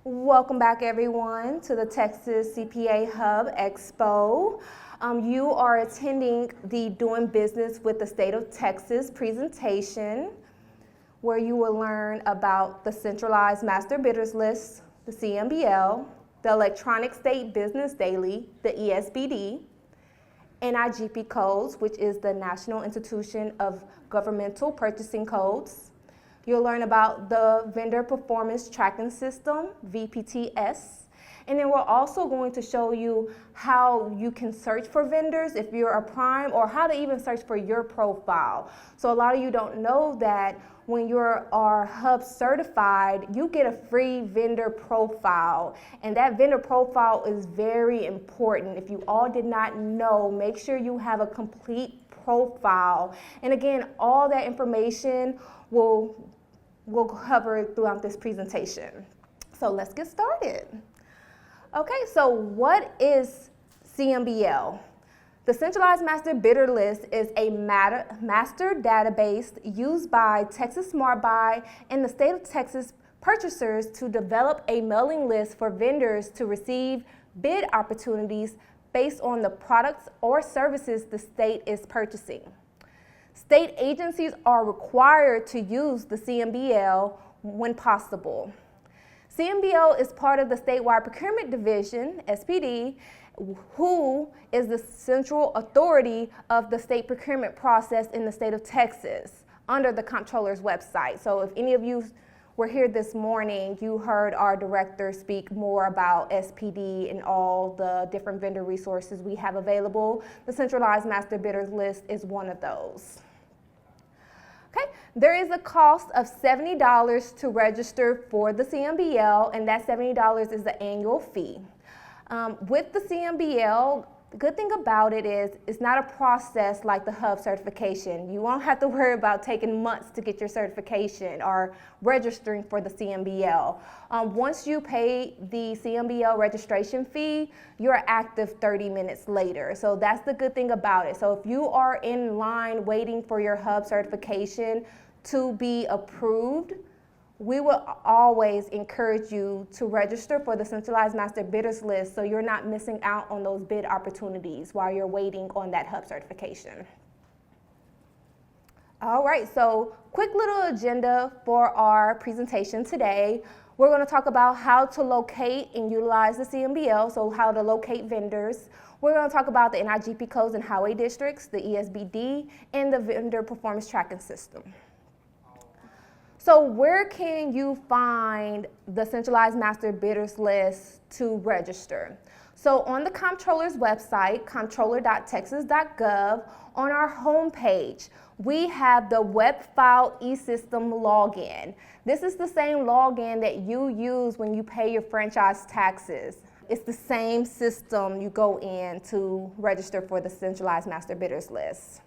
Welcome back, everyone, to the Texas CPA Hub Expo. You are attending the Doing Business with the State of Texas presentation, where you will learn about the Centralized Master Bidders List, the CMBL, the Electronic State Business Daily, the ESBD, NIGP codes, which is the National Institution of Governmental Purchasing Codes. You'll learn about the Vendor Performance Tracking System, VPTS. And then we're also going to show you how you can search for vendors if you're a prime, or how to even search for your profile. So a lot of you don't know that when you're our hub certified, you get a free vendor profile. And that vendor profile is very important. If you all did not know, make sure you have a complete profile. And again, all that information we'll cover throughout this presentation. So let's get started. Okay, so what is CMBL? The Centralized Master Bidder List is a master database used by Texas Smart Buy and the state of Texas purchasers to develop a mailing list for vendors to receive bid opportunities based on the products or services the state is purchasing. State agencies are required to use the CMBL when possible. CMBL is part of the Statewide Procurement Division, SPD, who is the central authority of the state procurement process in the state of Texas under the Comptroller's website. So if any of you were here this morning, you heard our director speak more about SPD and all the different vendor resources we have available. The Centralized Master Bidders List is one of those. Okay, there is a cost of $70 to register for the CMBL, and that $70 is the annual fee. With the CMBL, the good thing about it is it's not a process like the hub certification. You won't have to worry about taking months to get your certification or registering for the CMBL. Once you pay the CMBL registration fee, you're active 30 minutes later. So that's the good thing about it. So if you are in line waiting for your hub certification to be approved, we will always encourage you to register for the Centralized Master Bidders List so you're not missing out on those bid opportunities while you're waiting on that hub certification. All right, so quick little agenda for our presentation today. We're going to talk about how to locate and utilize the CMBL, so how to locate vendors. We're going to talk about the NIGP codes and highway districts, the ESBD, and the Vendor Performance Tracking System. So where can you find the Centralized Master Bidders List to register? So on the Comptroller's website, comptroller.texas.gov, on our homepage, we have the web file e-system login. This is the same login that you use when you pay your franchise taxes. It's the same system you go in to register for the Centralized Master Bidders List.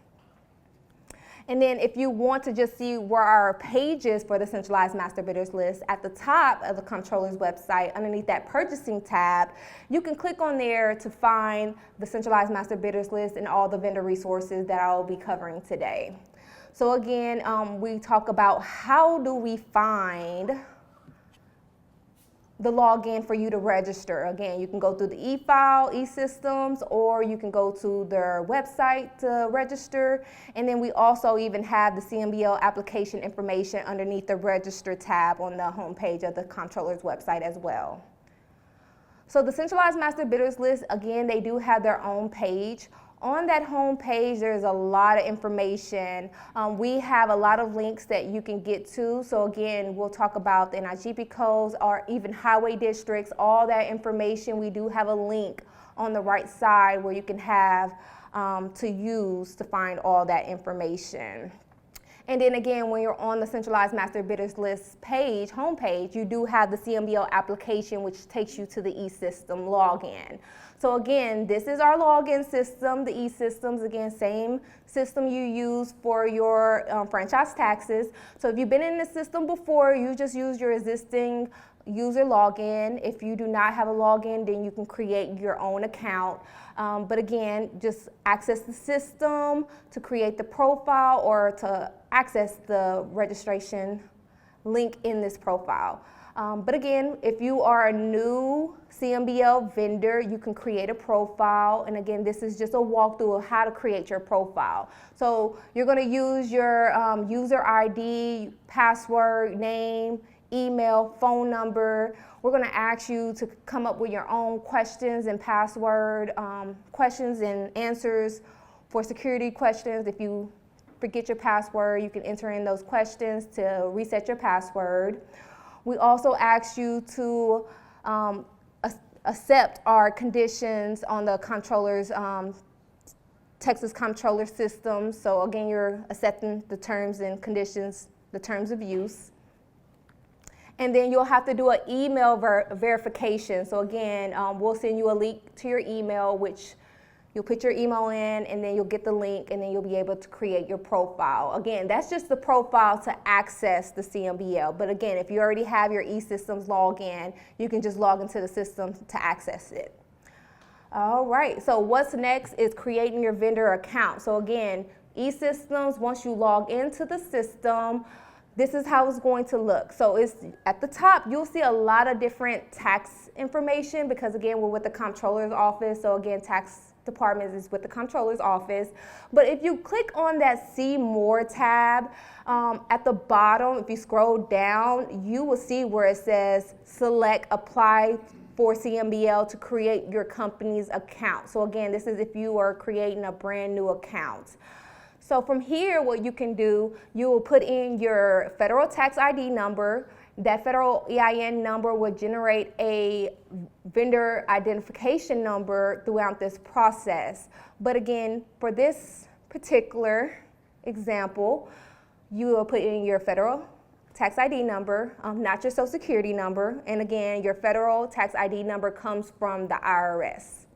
And then if you want to just see where our page is for the Centralized Master Bidders List, at the top of the Comptroller's website, underneath that purchasing tab, you can click on there to find the Centralized Master Bidders List and all the vendor resources that I'll be covering today. So again, we talk about how do we find the login for you to register. Again, you can go through the e-file, e-systems, or you can go to their website to register. And then we also even have the CMBL application information underneath the register tab on the homepage of the Comptroller's website as well. So the Centralized Master Bidders List, again, they do have their own page. On that home page, there's a lot of information. We have a lot of links that you can get to. So again, we'll talk about the NIGP codes or even highway districts, all that information. We do have a link on the right side where you can have to use to find all that information. And then again, when you're on the Centralized Master Bidders List page, homepage, you do have the CMBL application, which takes you to the e-system login. So again, this is our login system, the e-systems, again, same system you use for your franchise taxes. So if you've been in the system before, you just use your existing user login. If you do not have a login, then you can create your own account. But again, just access the system to create the profile or to access the registration link in this profile. But again, if you are a new CMBL vendor, you can create a profile. And again, this is just a walkthrough of how to create your profile. So you're going to use your user ID, password, name, email, phone number. We're going to ask you to come up with your own questions and password, questions and answers for security questions. If you forget your password, you can enter in those questions to reset your password. We also ask you to accept our conditions on the controller's Texas Comptroller system. So again, you're accepting the terms and conditions, the terms of use. And then you'll have to do an email verification. So again, we'll send you a link to your email, which you'll put your email in, and then you'll get the link, and then you'll be able to create your profile. Again, that's just the profile to access the CMBL. But again, if you already have your eSystems login, you can just log into the system to access it. All right, so what's next is creating your vendor account. So again, eSystems, once you log into the system, this is how it's going to look. So it's at the top, you'll see a lot of different tax information because again, we're with the Comptroller's office. So again, tax department is with the Comptroller's office. But if you click on that See More tab at the bottom, if you scroll down, you will see where it says select Apply for CMBL to create your company's account. So again, this is if you are creating a brand new account. So from here, what you can do, you will put in your federal tax ID number. That federal EIN number will generate a vendor identification number throughout this process. But again, for this particular example, you will put in your federal tax ID number, not your social security number. And again, your federal tax ID number comes from the IRS.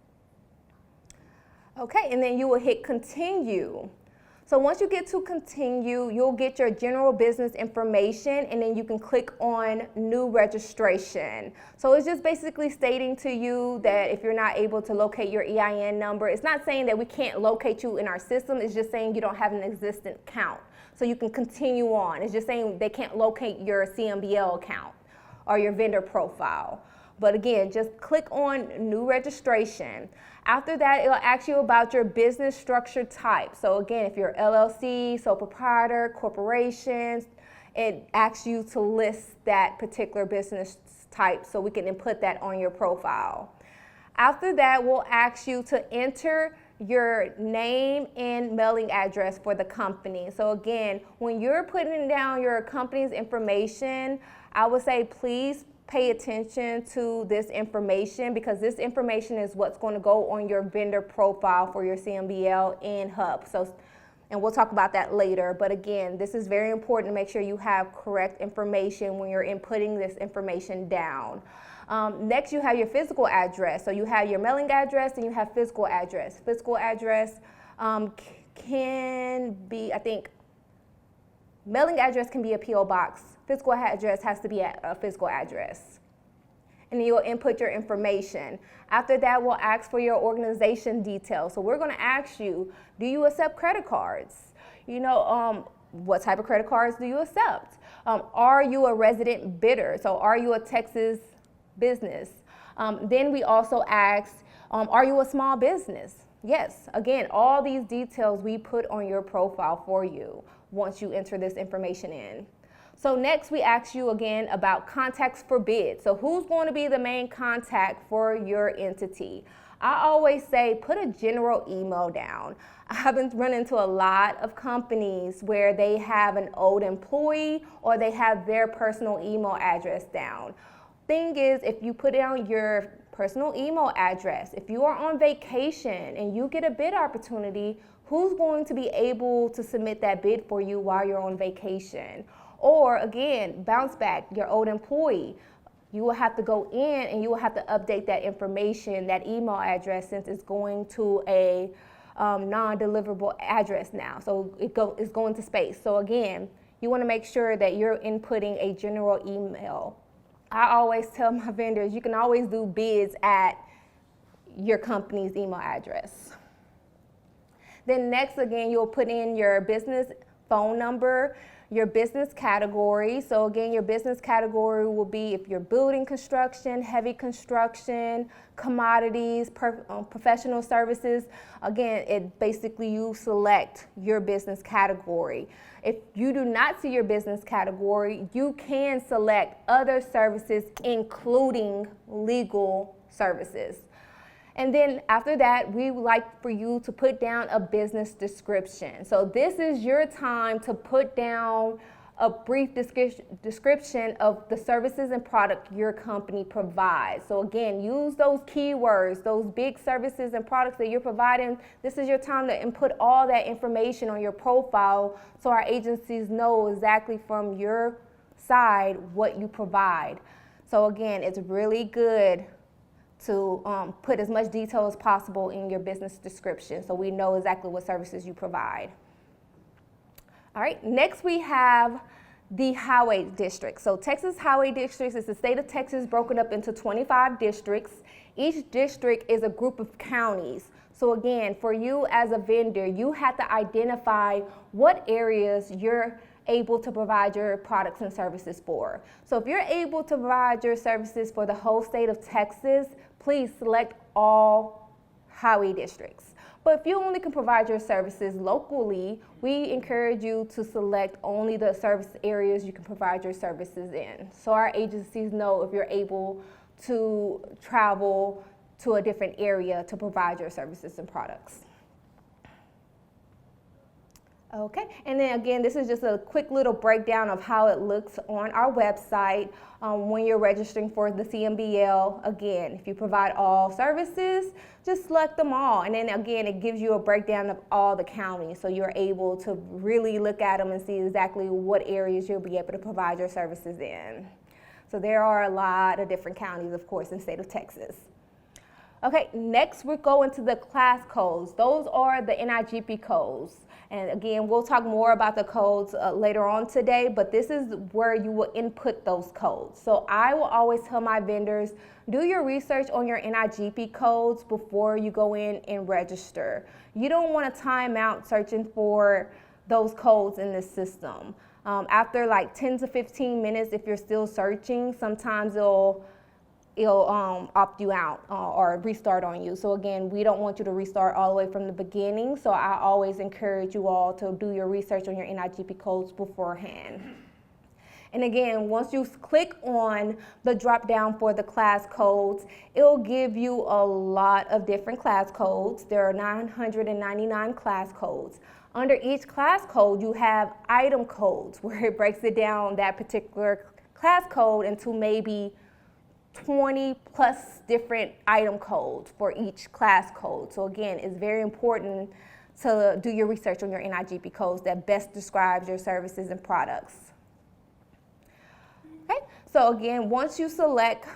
Okay, and then you will hit continue. So once you get to continue, you'll get your general business information, and then you can click on new registration. So it's just basically stating to you that if you're not able to locate your EIN number, it's not saying that we can't locate you in our system, it's just saying you don't have an existent account. So you can continue on. It's just saying they can't locate your CMBL account or your vendor profile. But again, just click on new registration. After that, it'll ask you about your business structure type. So again, if you're LLC, sole proprietor, corporations, it asks you to list that particular business type so we can input that on your profile. After that, we'll ask you to enter your name and mailing address for the company. So again, when you're putting down your company's information, I would say please pay attention to this information because this information is what's going to go on your vendor profile for your CMBL and Hub. So, and we'll talk about that later. But again, this is very important to make sure you have correct information when you're inputting this information down. Next, you have your physical address. So you have your mailing address and you have physical address. Physical address can be, I think, mailing address can be a P.O. box. Physical address has to be a physical address. And then you'll input your information. After that, we'll ask for your organization details. So we're going to ask you, do you accept credit cards? You know, what type of credit cards do you accept? Are you a resident bidder? So are you a Texas business? Then we also ask, are you a small business? Yes, again, all these details we put on your profile for you once you enter this information in. So next we ask you again about contacts for bids. So who's going to be the main contact for your entity? I always say put a general email down. I haven't run into a lot of companies where they have an old employee or they have their personal email address down. Thing is, if you put down your personal email address, if you are on vacation and you get a bid opportunity, who's going to be able to submit that bid for you while you're on vacation? Or again, bounce back, your old employee. You will have to go in and you will have to update that information, that email address, since it's going to a non-deliverable address now. So it's going to space. So again, you want to make sure that you're inputting a general email. I always tell my vendors, you can always do bids at your company's email address. Then next, again, you'll put in your business phone number, your business category. So again, your business category will be if you're building construction, heavy construction, commodities, professional services. Again, it basically you select your business category. If you do not see your business category, you can select other services, including legal services. And then after that, we would like for you to put down a business description. So this is your time to put down a brief description of the services and product your company provides. So again, use those keywords, those big services and products that you're providing. This is your time to input all that information on your profile so our agencies know exactly from your side what you provide. So again, it's really good to put as much detail as possible in your business description so we know exactly what services you provide. All right, next we have the highway district. So Texas highway districts is the state of Texas broken up into 25 districts. Each district is a group of counties. So again, for you as a vendor, you have to identify what areas you're able to provide your products and services for. So if you're able to provide your services for the whole state of Texas, please select all highway districts. But if you only can provide your services locally, we encourage you to select only the service areas you can provide your services in. So our agencies know if you're able to travel to a different area to provide your services and products. Okay, and then again, this is just a quick little breakdown of how it looks on our website when you're registering for the CMBL. Again, if you provide all services, just select them all. And then again, it gives you a breakdown of all the counties, so you're able to really look at them and see exactly what areas you'll be able to provide your services in. So there are a lot of different counties, of course, in the state of Texas. Okay, next we're going to the class codes. Those are the NIGP codes. And again, we'll talk more about the codes later on today, but this is where you will input those codes. So I will always tell my vendors, do your research on your NIGP codes before you go in and register. You don't want to time out searching for those codes in the system. After like 10 to 15 minutes, if you're still searching, sometimes it'll opt you out or restart on you. So again, we don't want you to restart all the way from the beginning. So I always encourage you all to do your research on your NIGP codes beforehand. And again, once you click on the drop down for the class codes, it'll give you a lot of different class codes. There are 999 class codes. Under each class code, you have item codes where it breaks it down, that particular class code, into maybe 20 plus different item codes for each class code. So again, it's very important to do your research on your NIGP codes that best describes your services and products. Okay, so again, once you select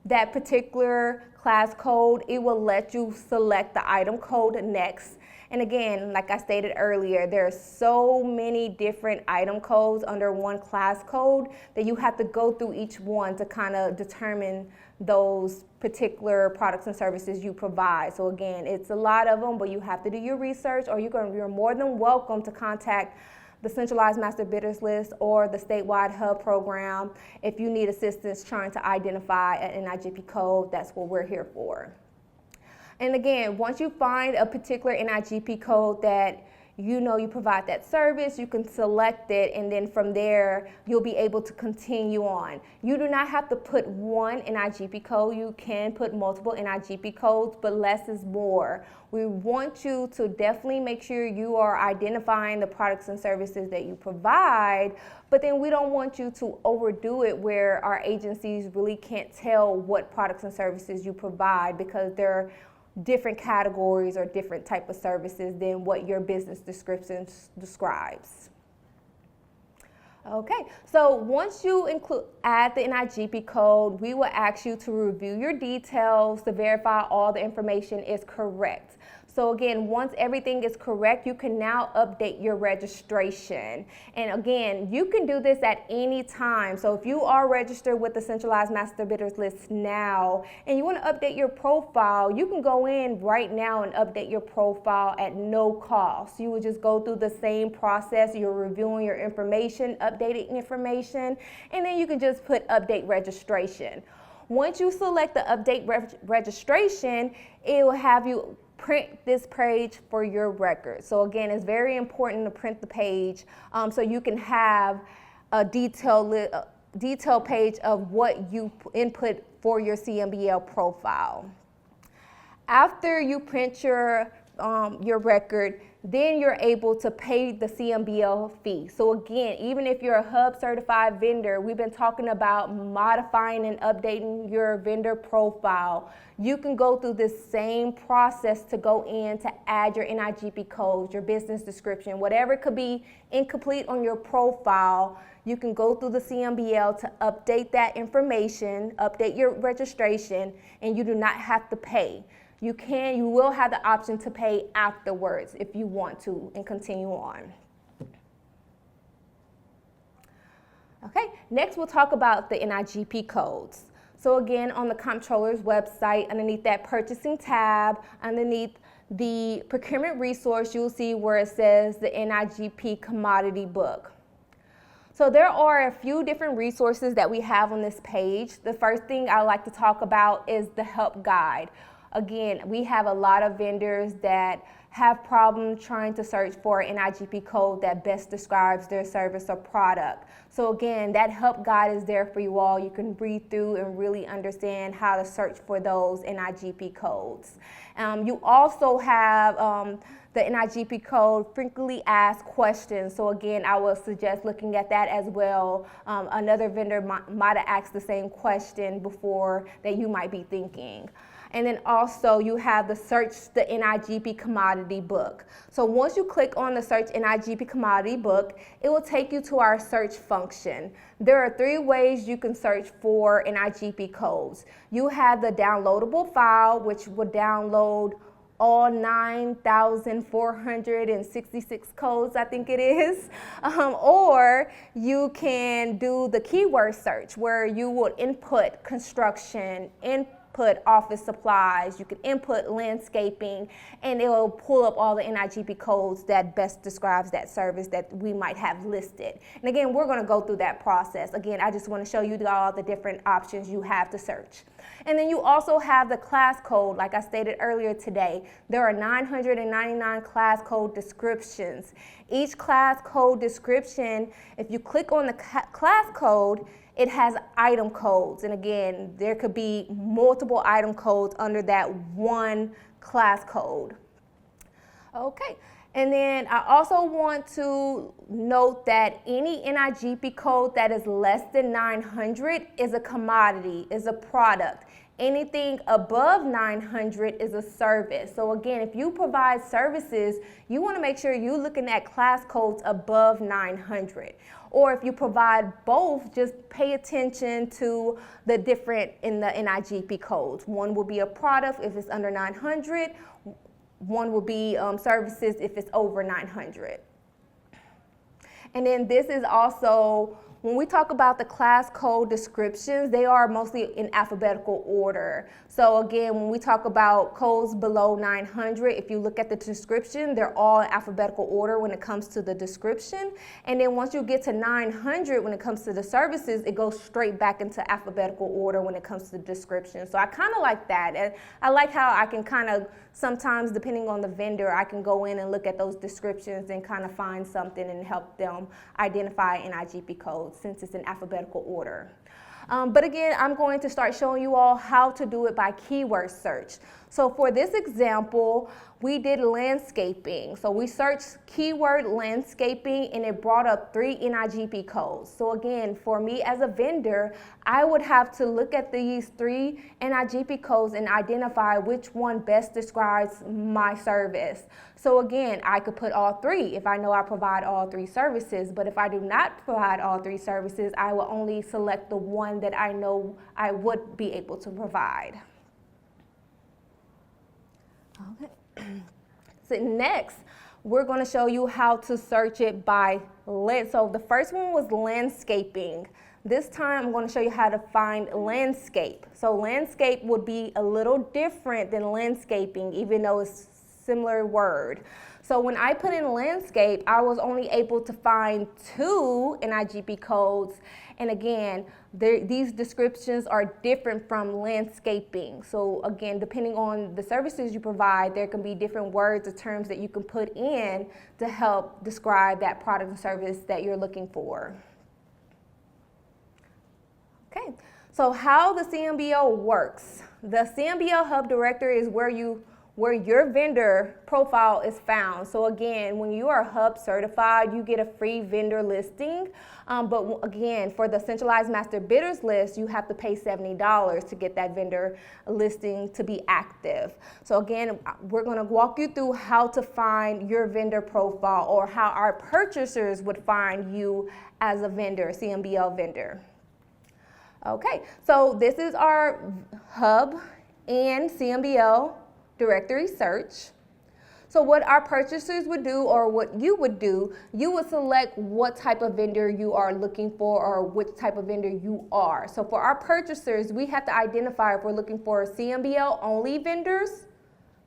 that particular class code, it will let you select the item code next. And again, like I stated earlier, there are so many different item codes under one class code that you have to go through each one to kind of determine those particular products and services you provide. So again, it's a lot of them, but you have to do your research, or you're more than welcome to contact the Centralized Master Bidders List or the statewide hub program if you need assistance trying to identify an NIGP code. That's what we're here for. And again, once you find a particular NIGP code that you know you provide that service, you can select it, and then from there, you'll be able to continue on. You do not have to put one NIGP code. You can put multiple NIGP codes, but less is more. We want you to definitely make sure you are identifying the products and services that you provide, but then we don't want you to overdo it where our agencies really can't tell what products and services you provide because they're different categories or different type of services than what your business description describes. Okay, so once you add the NIGP code, we will ask you to review your details to verify all the information is correct. So again, once everything is correct, you can now update your registration. And again, you can do this at any time. So if you are registered with the Centralized Master Bidders List now and you want to update your profile, you can go in right now and update your profile at no cost. You would just go through the same process. You're reviewing your information, updating information, and then you can just put update registration. Once you select the update registration, it will have you print this page for your record. So again, it's very important to print the page so you can have a detailed page of what you input for your CMBL profile. After you print your record, then you're able to pay the CMBL fee. So again, even if you're a Hub certified vendor, we've been talking about modifying and updating your vendor profile. You can go through this same process to go in to add your NIGP codes, your business description, whatever could be incomplete on your profile. You can go through the CMBL to update that information, update your registration, and you do not have to pay. You will have the option to pay afterwards if you want to and continue on. Okay, next we'll talk about the NIGP codes. So again, on the comptroller's website, underneath that purchasing tab, underneath the procurement resource, you'll see where it says the NIGP commodity book. So there are a few different resources that we have on this page. The first thing I like to talk about is the help guide. Again, we have a lot of vendors that have problems trying to search for an NIGP code that best describes their service or product. So again, that help guide is there for you all. You can read through and really understand how to search for those NIGP codes. You also have the NIGP code frequently asked questions. So again, I would suggest looking at that as well. Another vendor might have asked the same question before that you might be thinking. And then also you have the search the NIGP commodity book. So once you click on the search NIGP commodity book, it will take you to our search function. There are 3 ways you can search for NIGP codes. You have the downloadable file, which will download all 9,466 codes, I think it is. Or you can do the keyword search where you would input construction, input office supplies, you can input landscaping, and it will pull up all the NIGP codes that best describes that service that we might have listed. And again, we're going to go through that process. Again, I just want to show you all the different options you have to search. And then you also have the class code, like I stated earlier today. There are 999 class code descriptions. Each class code description, if you click on the class code, it has item codes. And again, there could be multiple item codes under that one class code. Okay. And then I also want to note that any NIGP code that is less than 900 is a commodity, is a product. Anything above 900 is a service. So again, if you provide services, you want to make sure you're looking at class codes above 900. Or if you provide both, just pay attention to the different in the NIGP codes. One will be a product if it's under 900. One will be services if it's over 900. And then this is also, when we talk about the class code descriptions, they are mostly in alphabetical order. So again, when we talk about codes below 900, if you look at the description, they're all in alphabetical order when it comes to the description. And then once you get to 900, when it comes to the services, it goes straight back into alphabetical order when it comes to the description. So I kind of like that. And I like how I can kind of, sometimes depending on the vendor, I can go in and look at those descriptions and kind of find something and help them identify NIGP codes since it's in alphabetical order. But again, I'm going to start showing you all how to do it by keyword search. So for this example, we did landscaping. So we searched keyword landscaping and it brought up 3 NIGP codes. So again, for me as a vendor, I would have to look at these 3 NIGP codes and identify which one best describes my service. So again, I could put all 3 if I know I provide all 3 services, but if I do not provide all 3 services, I will only select the one that I know I would be able to provide. Okay. So next, we're going to show you how to search it by so the first one was landscaping. This time I'm going to show you how to find landscape. So landscape would be a little different than landscaping, even though it's similar word. So when I put in landscape, I was only able to find 2 NIGP codes. And again, these descriptions are different from landscaping. So again, depending on the services you provide, there can be different words or terms that you can put in to help describe that product and service that you're looking for. Okay, so how the CMBL works. The CMBL Hub Directory is where your vendor profile is found. So again, when you are Hub certified, you get a free vendor listing. But again, for the Centralized Master Bidders List, you have to pay $70 to get that vendor listing to be active. So again, we're going to walk you through how to find your vendor profile, or how our purchasers would find you as a vendor, CMBL vendor. Okay, so this is our Hub and CMBL directory search. So what our purchasers would do, or what you would do, you would select what type of vendor you are looking for, or which type of vendor you are. So for our purchasers, we have to identify if we're looking for CMBL only vendors,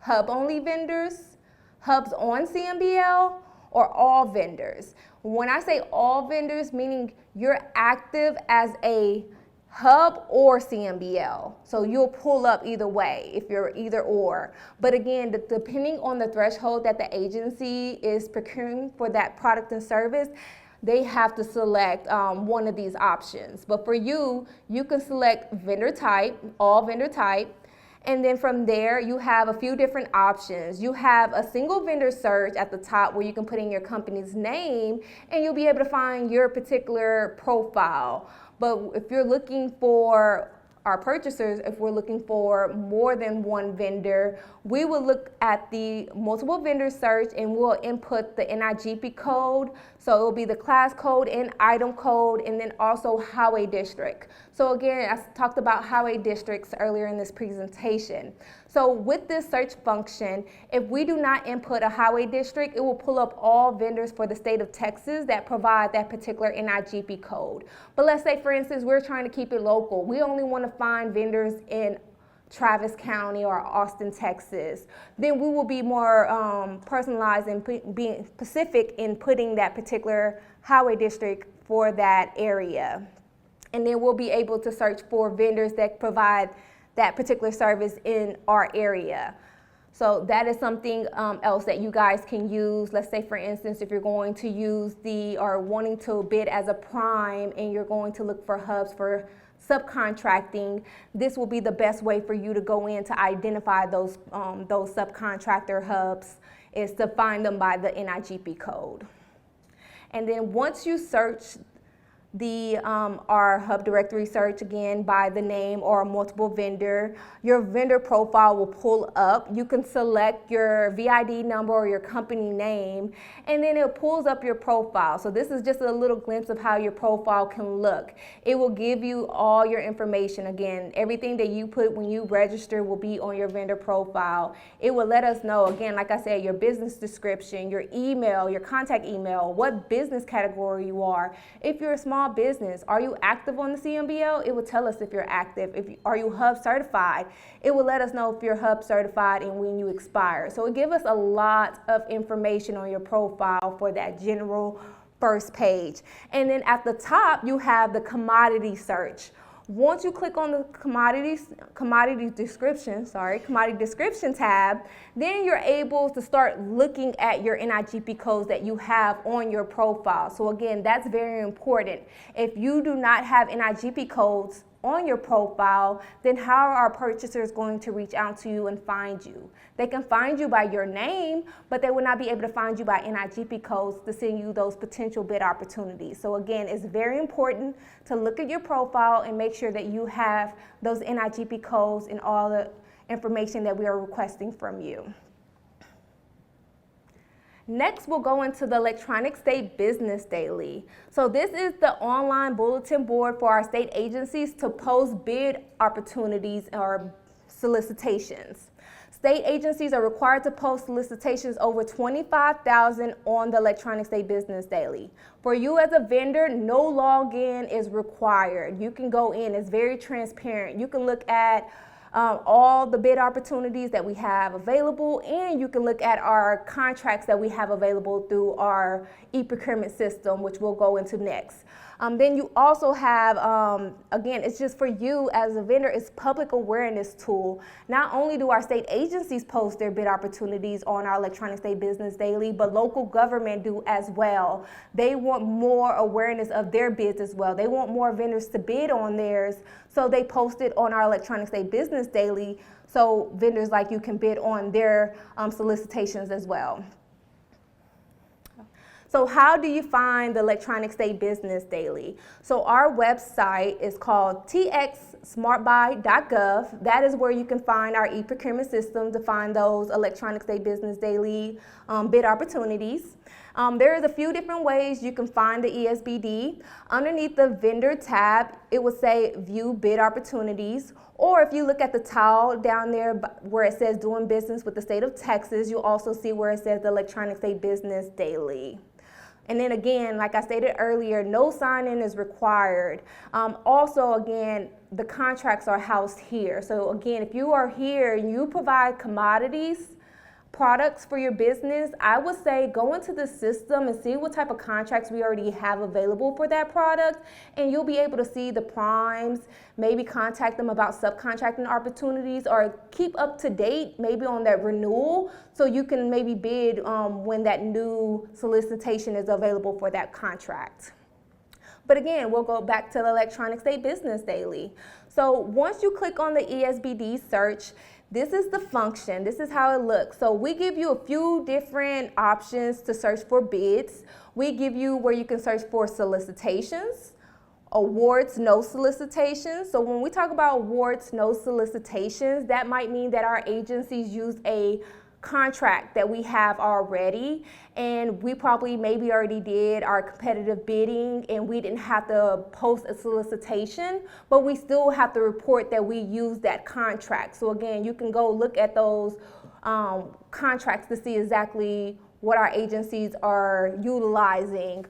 Hub only vendors, Hubs on CMBL, or all vendors. When I say all vendors, meaning you're active as a Hub or CMBL. So you'll pull up either way if you're either or. But again, depending on the threshold that the agency is procuring for that product and service, they have to select one of these options. But for you, you can select vendor type, all vendor type. And then from there, you have a few different options. You have a single vendor search at the top where you can put in your company's name, and you'll be able to find your particular profile. But if you're looking for our purchasers, if we're looking for more than one vendor, we will look at the multiple vendor search, and we'll input the NIGP code. So it will be the class code and item code, and then also highway district. So again, I talked about highway districts earlier in this presentation. So with this search function, if we do not input a highway district, it will pull up all vendors for the state of Texas that provide that particular NIGP code. But let's say, for instance, we're trying to keep it local. We only want to find vendors in Travis County or Austin, Texas. Then we will be more personalized and being specific in putting that particular highway district for that area. And then we'll be able to search for vendors that provide that particular service in our area. So that is something else that you guys can use. Let's say, for instance, if you're going to use or wanting to bid as a prime, and you're going to look for hubs for subcontracting, this will be the best way for you to go in to identify those subcontractor hubs, is to find them by the NIGP code. And then once you search our hub directory search, again by the name or multiple vendor, your vendor profile will pull up. You can select your VID number or your company name, and then it pulls up your profile. So this is just a little glimpse of how your profile can look. It will give you all your information. Again, everything that you put when you register will be on your vendor profile. It will let us know, again, like I said, your business description, your email, your contact email, what business category you are. If you're a small business, are you active on the CMBL? It will tell us if you're active. Are you Hub certified? It will let us know if you're Hub certified and when you expire. So it gives us a lot of information on your profile for that general first page. And then at the top, you have the commodity search. Once you click on the commodity description tab, then you're able to start looking at your NIGP codes that you have on your profile. So again, that's very important. If you do not have NIGP codes on your profile, then how are our purchasers going to reach out to you and find you? They can find you by your name, but they will not be able to find you by NIGP codes to send you those potential bid opportunities. So again, it's very important to look at your profile and make sure that you have those NIGP codes and all the information that we are requesting from you. Next, we'll go into the Electronic State Business Daily. So this is the online bulletin board for our state agencies to post bid opportunities or solicitations. state agencies are required to post solicitations over 25,000 on the Electronic State Business Daily. For you as a vendor, no login is required. You can go in, it's very transparent. You can look at all the bid opportunities that we have available, and you can look at our contracts that we have available through our e-procurement system, which we'll go into next. Then you also have, again, it's just for you as a vendor, it's public awareness tool. Not only do our state agencies post their bid opportunities on our Electronic State Business Daily, but local government do as well. They want more awareness of their bids as well. They want more vendors to bid on theirs, so they post it on our Electronic State Business Daily, so vendors like you can bid on their solicitations as well. So how do you find the Electronic State Business Daily? So our website is called txsmartbuy.gov. That is where you can find our e-procurement system to find those Electronic State Business Daily bid opportunities. There's a few different ways you can find the ESBD. Underneath the vendor tab, it will say view bid opportunities. Or if you look at the tile down there where it says doing business with the state of Texas, you'll also see where it says the Electronic State Business Daily. And then again, like I stated earlier, no sign-in is required. Also, again, the contracts are housed here. So again, if you are here and you provide commodities, products for your business, I would say go into the system and see what type of contracts we already have available for that product, and you'll be able to see the primes, maybe contact them about subcontracting opportunities, or keep up to date maybe on that renewal, so you can maybe bid when that new solicitation is available for that contract. But again, we'll go back to the Electronic State Business Daily. So once you click on the ESBD search, this is the function. This is how it looks. So we give you a few different options to search for bids. We give you where you can search for solicitations, awards, no solicitations. So when we talk about awards, no solicitations, that might mean that our agencies use a contract that we have already, and we probably maybe already did our competitive bidding and we didn't have to post a solicitation, but we still have to report that we used that contract. So again, you can go look at those contracts to see exactly what our agencies are utilizing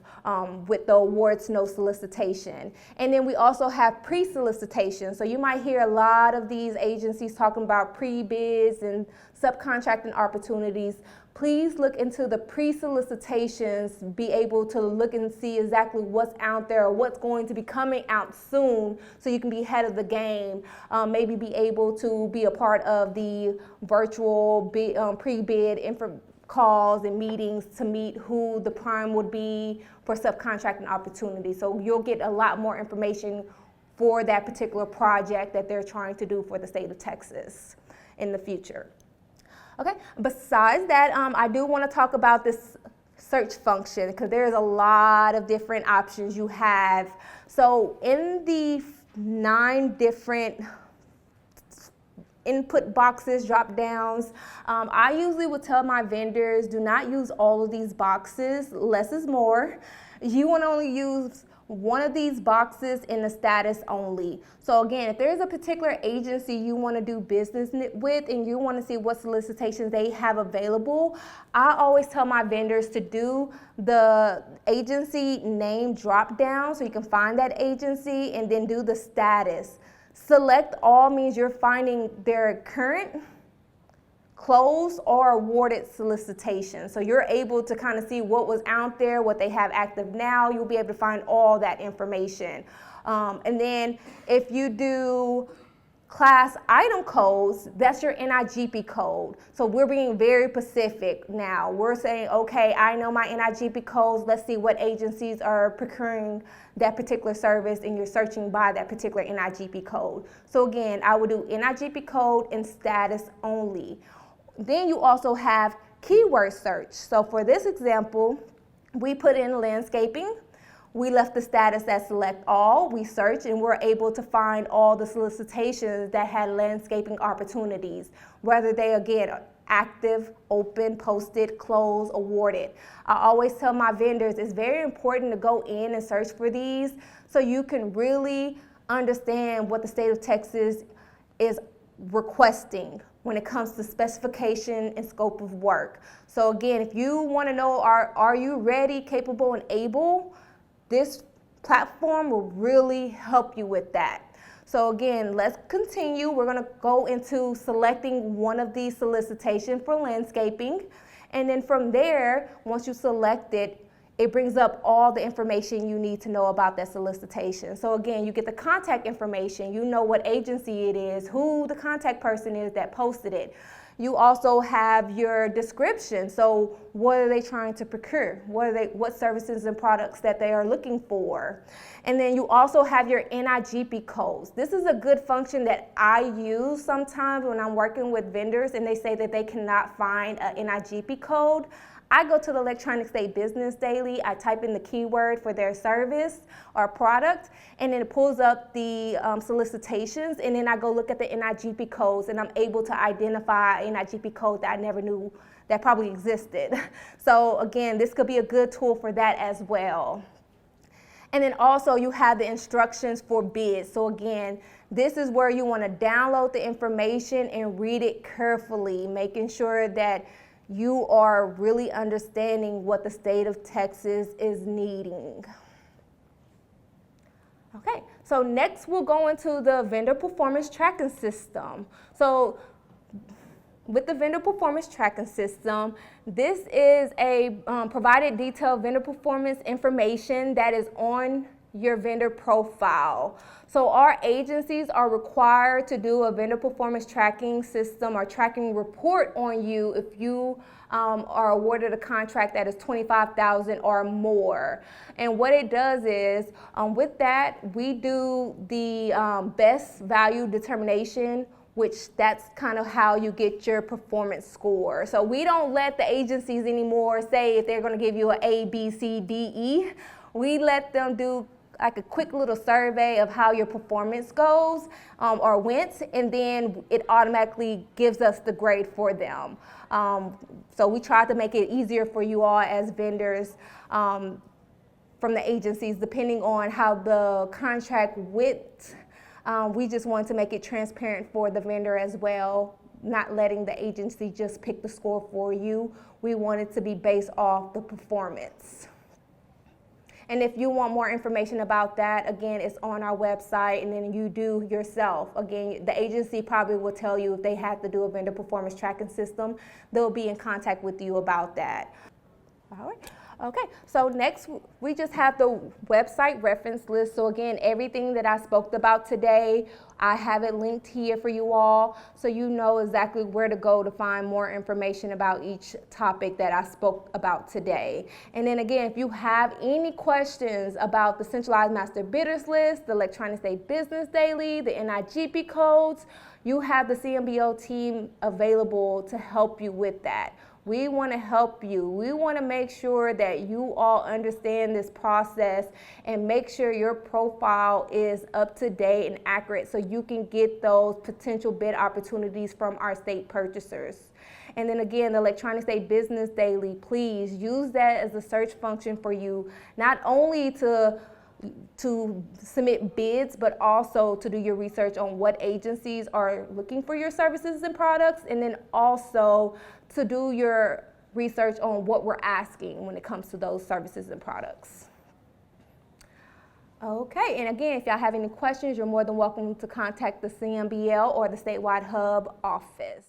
with the awards no solicitation. And then we also have pre-solicitation. So you might hear a lot of these agencies talking about pre-bids and subcontracting opportunities. Please look into the pre-solicitations, be able to look and see exactly what's out there or what's going to be coming out soon, so you can be ahead of the game, maybe be able to be a part of the virtual pre-bid calls and meetings to meet who the prime would be for subcontracting opportunities. So you'll get a lot more information for that particular project that they're trying to do for the state of Texas in the future. Okay, besides that, I do want to talk about this search function, because there's a lot of different options you have. So in the 9 different input boxes, drop downs, I usually would tell my vendors, do not use all of these boxes. Less is more. You want to only use one of these boxes in the status only. So again, if there's a particular agency you want to do business with and you want to see what solicitations they have available, I always tell my vendors to do the agency name drop down so you can find that agency, and then do the status. Select all means you're finding their current, closed, or awarded solicitation. So you're able to kind of see what was out there, what they have active now. You'll be able to find all that information. And then if you do class item codes, that's your NIGP code. So we're being very specific now. We're saying, okay, I know my NIGP codes. Let's see what agencies are procuring that particular service, and you're searching by that particular NIGP code. So again, I would do NIGP code and status only. Then you also have keyword search. So for this example, we put in landscaping. We left the status at select all. We searched and we're able to find all the solicitations that had landscaping opportunities, whether they again active, open, posted, closed, awarded. I always tell my vendors it's very important to go in and search for these so you can really understand what the state of Texas is requesting when it comes to specification and scope of work. So again, if you want to know, are you ready, capable, and able, this platform will really help you with that. So again, let's continue. We're going to go into selecting one of these solicitations for landscaping. And then from there, once you select it, it brings up all the information you need to know about that solicitation. So again, you get the contact information, you know what agency it is, who the contact person is that posted it. You also have your description. So what are they trying to procure? What services and products that they are looking for? And then you also have your NIGP codes. This is a good function that I use sometimes when I'm working with vendors and they say that they cannot find an NIGP code. I go to the Electronic State Business Daily, I type in the keyword for their service or product, and then it pulls up the solicitations, and then I go look at the NIGP codes, and I'm able to identify an NIGP code that I never knew that probably existed. So again, this could be a good tool for that as well. And then also you have the instructions for bids. So again, this is where you want to download the information and read it carefully, making sure that you are really understanding what the state of Texas is needing. Okay, so next we'll go into the vendor performance tracking system. So with the vendor performance tracking system, this is a provided detailed vendor performance information that is on your vendor profile. So our agencies are required to do a vendor performance tracking system or tracking report on you if you are awarded a contract that is $25,000 or more. And what it does is, with that, we do the best value determination, which that's kind of how you get your performance score. So we don't let the agencies anymore say if they're going to give you an A, B, C, D, E. We let them do like a quick little survey of how your performance goes or went, and then it automatically gives us the grade for them. So we try to make it easier for you all as vendors from the agencies, depending on how the contract went. We just want to make it transparent for the vendor as well, not letting the agency just pick the score for you. We want it to be based off the performance. And if you want more information about that, again, it's on our website, and then you do yourself. Again, the agency probably will tell you if they have to do a vendor performance tracking system, they'll be in contact with you about that. All right. Okay, so next we just have the website reference list. So again, everything that I spoke about today, I have it linked here for you all, so you know exactly where to go to find more information about each topic that I spoke about today. And then again, if you have any questions about the Centralized Master Bidders List, the Electronic State Business Daily, the NIGP codes, you have the CMBL team available to help you with that. We want to help you. We want to make sure that you all understand this process and make sure your profile is up to date and accurate so you can get those potential bid opportunities from our state purchasers. And then again, the Electronic State Business Daily, please use that as a search function for you, not only to submit bids, but also to do your research on what agencies are looking for your services and products, and then also to do your research on what we're asking when it comes to those services and products. Okay, and again, if y'all have any questions, you're more than welcome to contact the CMBL or the Statewide Hub office.